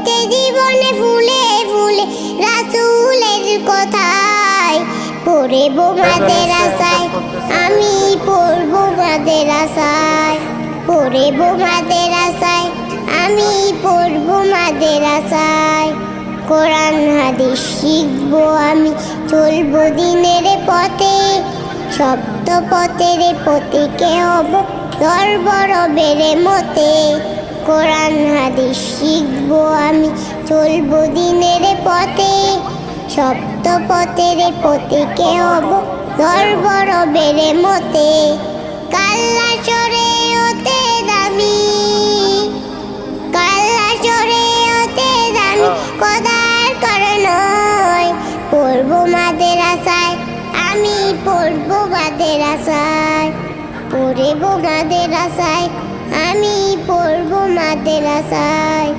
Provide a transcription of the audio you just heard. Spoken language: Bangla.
বেঁচে জীবনে ফুলে ফুলে রাসূলের কথায় পড়ব মাদ্রাসায় আমি পড়ব মাদ্রাসায় পড়ব মাদ্রাসায় আমি পড়ব মাদ্রাসায় কোরআন হাদিস শিখবো আমি চলবো দিনের পথে সপ্ত পথের পথিকে হব ধরব রবের মতে কোরআন হাদিস শিখবো আমি চলবো দিনের পথে সপ্ত পথের পথিকে হব ধরব রবের মতে কাল্লা চরে হতে দামি কাল্লা চরে হতে দামি খোদার কারণে পড়ব মাদ্রাসায় আমি পড়ব মাদ্রাসায় পড়ব মাদ্রাসায় আমি পড়ব মাদ্রাসায়।